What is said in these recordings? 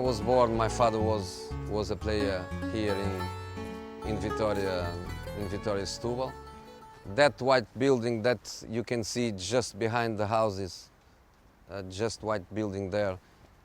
was born, my father was a player here in Vitoria, Setúbal. That white building that you can see just behind the houses, just white building there,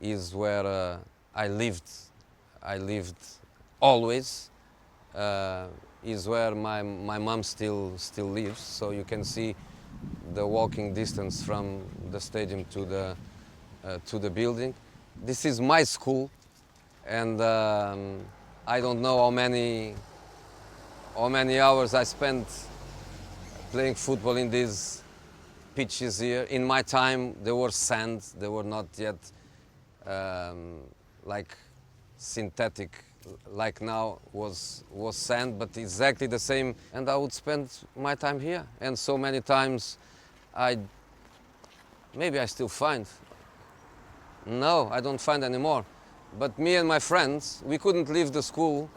is where I lived. I lived always. Is where my mom still lives. So you can see the walking distance from the stadium to the building. This is my school, and I don't know how many hours I spent playing football in these pitches here. In my time, there were sand. They were not yet like synthetic, like now was sand, but exactly the same. And I would spend my time here. And so many times, maybe I still find. No, I don't find anymore. But me and my friends, we couldn't leave the school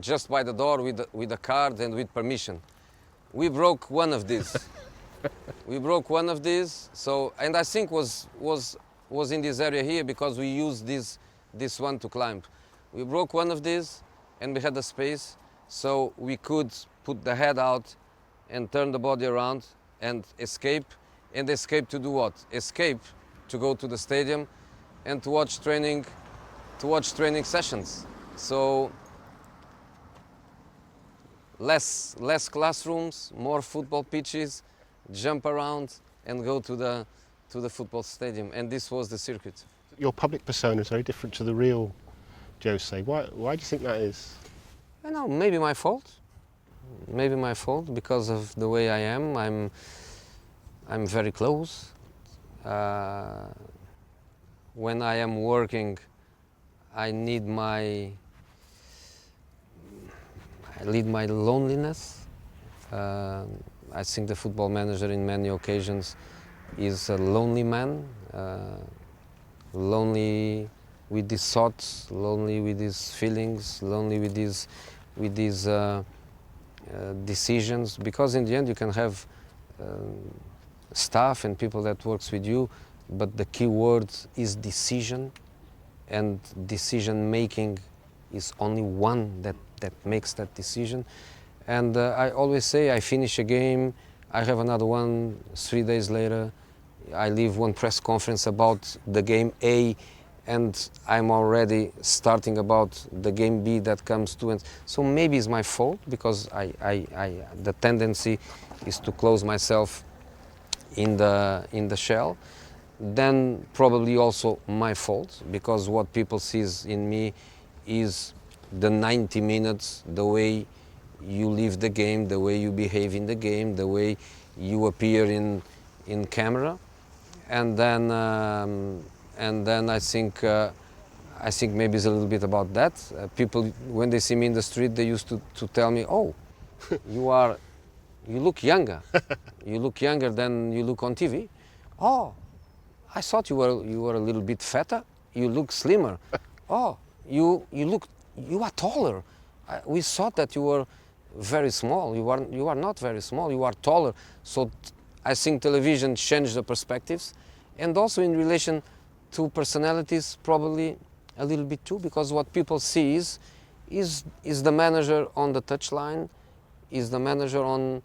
just by the door with a card and with permission. We broke one of these. We broke one of these. So, and I think was in this area here because we used this one to climb. We broke one of these, and we had the space, so we could put the head out and turn the body around and escape. And escape to do what? Escape to go to the stadium and to watch training sessions. So less classrooms, more football pitches, jump around and go to the football stadium. And this was the circuit. Your public persona is very different to the real Jose. Why do you think that is? I know, maybe my fault. Maybe my fault because of the way I am. I'm very close. When I am working, I need my loneliness. I think the football manager in many occasions is a lonely man, lonely with his thoughts, lonely with his feelings, lonely with his decisions. Because in the end, you can have staff and people that works with you, but the key word is decision, and decision making is only one that makes that decision. And I always say, I finish a game, I have another one 3 days later, I leave one press conference about the game A, and I'm already starting about the game B that comes to. And so maybe it's my fault, because the tendency is to close myself in the shell. Then probably also my fault, because what people sees in me is the 90 minutes, the way you live the game, the way you behave in the game, the way you appear in camera. And then I think maybe it's a little bit about that. People, when they see me in the street, they used to tell me, "Oh, you look younger. You look younger than you look on TV. Oh, I thought you were a little bit fatter. You look slimmer. Oh, you are taller. We thought that you were very small. You are not very small. You are taller." So I think television changed the perspectives, and also in relation to personalities, probably a little bit too, because what people see is the manager on the touchline, is the manager on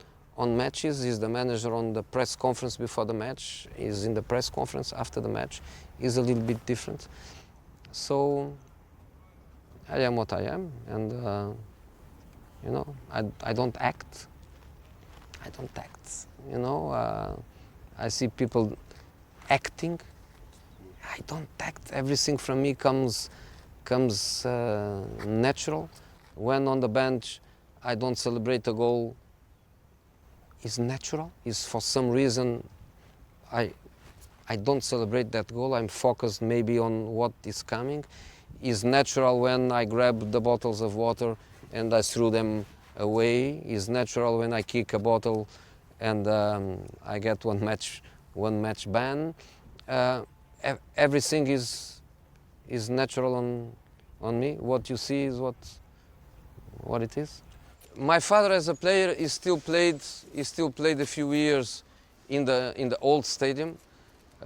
matches, is the manager on the press conference before the match, is in the press conference after the match, is a little bit different. So I am what I am, and I don't act. I don't act. I see people acting. I don't act. Everything from me comes natural. When on the bench, I don't celebrate a goal. It's natural. It's for some reason I don't celebrate that goal. I'm focused maybe on what is coming. It's natural when I grab the bottles of water and I threw them away. It's natural when I kick a bottle and I get one match ban. Everything is natural on me. What you see is what it is. My father, as a player, he still played a few years in the old stadium.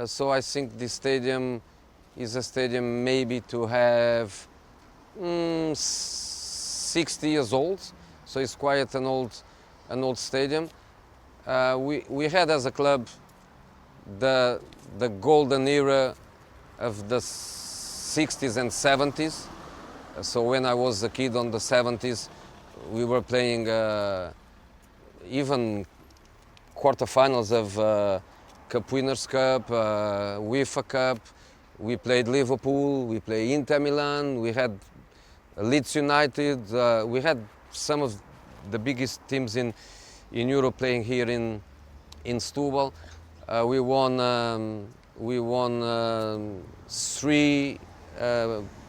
So I think this stadium is a stadium maybe to have 60 years old, so it's quite an old stadium. We had as a club the golden era of the 60s and 70s. So when I was a kid on the 70s, we were playing even quarterfinals of Cup Winners' Cup, UEFA Cup. We played Liverpool, we played Inter Milan, we had Leeds United. We had some of the biggest teams in Europe playing here in Setúbal. We won 3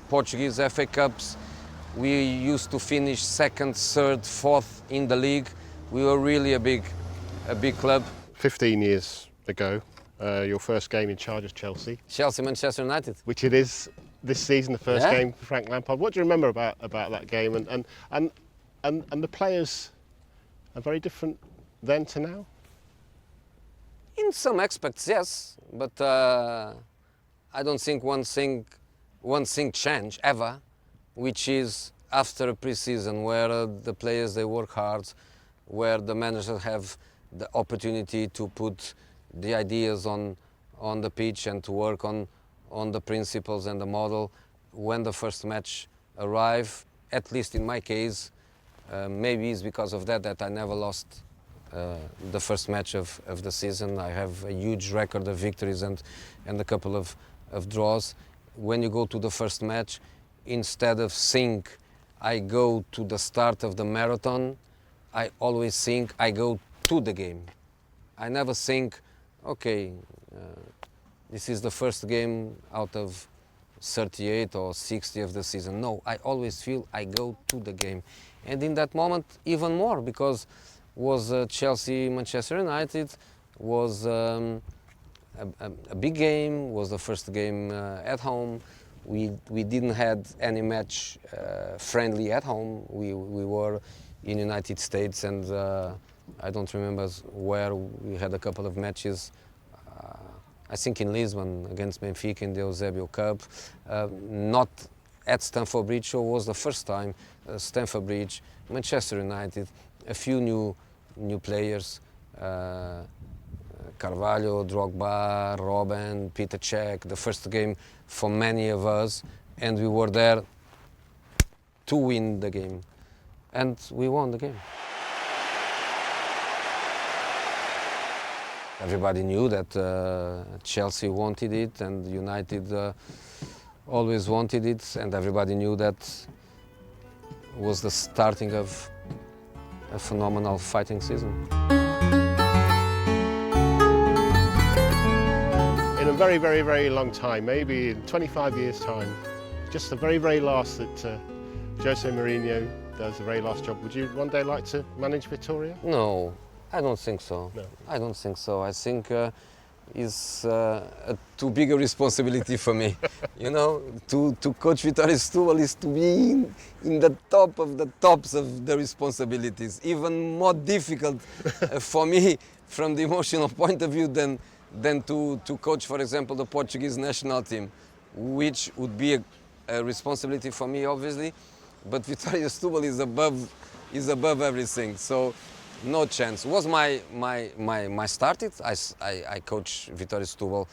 Portuguese FA Cups. We used to finish 2nd, 3rd, 4th in the league. We were really a big club. 15 years ago, your first game in charge of Chelsea. Chelsea, Manchester United. Which it is this season, the first Yeah. game for Frank Lampard. What do you remember about that game? And the players are very different then to now? In some aspects, yes, but I don't think one thing changed ever, which is after a pre-season where the players they work hard, where the managers have the opportunity to put the ideas on the pitch and to work on the principles and the model. When the first match arrived, at least in my case, maybe it's because of that I never lost the first match of the season. I have a huge record of victories and a couple of draws. When you go to the first match, instead of think I go to the start of the marathon, I always think I go to the game. I never think, okay, this is the first game out of 38 or 60 of the season. No, I always feel I go to the game. And in that moment, even more, because was Chelsea, Manchester United, was a big game, was the first game at home. We didn't had any match friendly at home. We were in United States, and I don't remember where. We had a couple of matches, I think in Lisbon against Benfica in the Eusebio Cup, not at Stamford Bridge. So it was the first time Stamford Bridge, Manchester United, a few new players, Carvalho, Drogba, Robben, Peter Cech, the first game for many of us, and we were there to win the game, and we won the game. Everybody knew that Chelsea wanted it and United always wanted it, and everybody knew that was the starting of a phenomenal fighting season. In a very, very, very long time, maybe in 25 years' time, just the very, very last that Jose Mourinho does, the very last job, would you one day like to manage Vitória? No, I don't think so. No. I don't think so. I think it's a too big a responsibility for me. You know, to coach Vitória Setúbal is to be in the top of the tops of the responsibilities. Even more difficult for me from the emotional point of view than to coach, for example, the Portuguese national team, which would be a responsibility for me, obviously. But Vitória Setúbal is above everything. So. No chance. It was my start. I coached Vitória Setúbal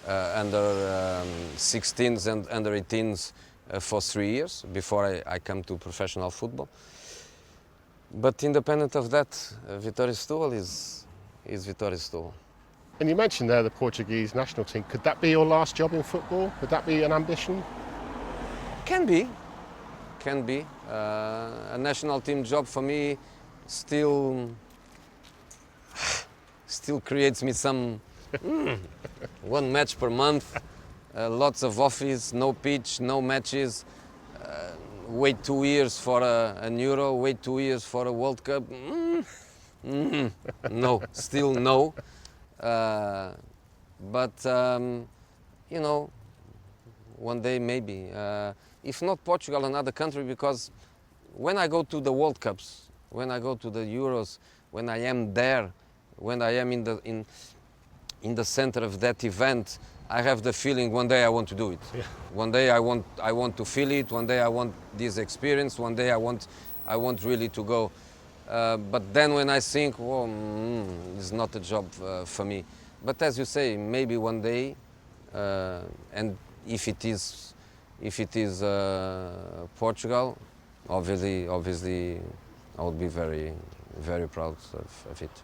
under 16s and under 18s for 3 years before I come to professional football. But independent of that, Vitória Setúbal is Vitória Setúbal. And you mentioned there the Portuguese national team. Could that be your last job in football? Would that be an ambition? Can be. A national team job for me still creates me some one match per month, lots of office, no pitch, no matches, wait 2 years for an Euro, wait 2 years for a World Cup. No, still no. But you know, one day maybe. If not Portugal, another country, because when I go to the World Cups, when I go to the Euros, when I am there, when I am in the center of that event, I have the feeling one day I want to do it. Yeah. One day I want to feel it. One day I want this experience. One day I want really to go. But then when I think, oh, it's not a job for me. But as you say, maybe one day, and if it is Portugal, obviously I would be very proud of it.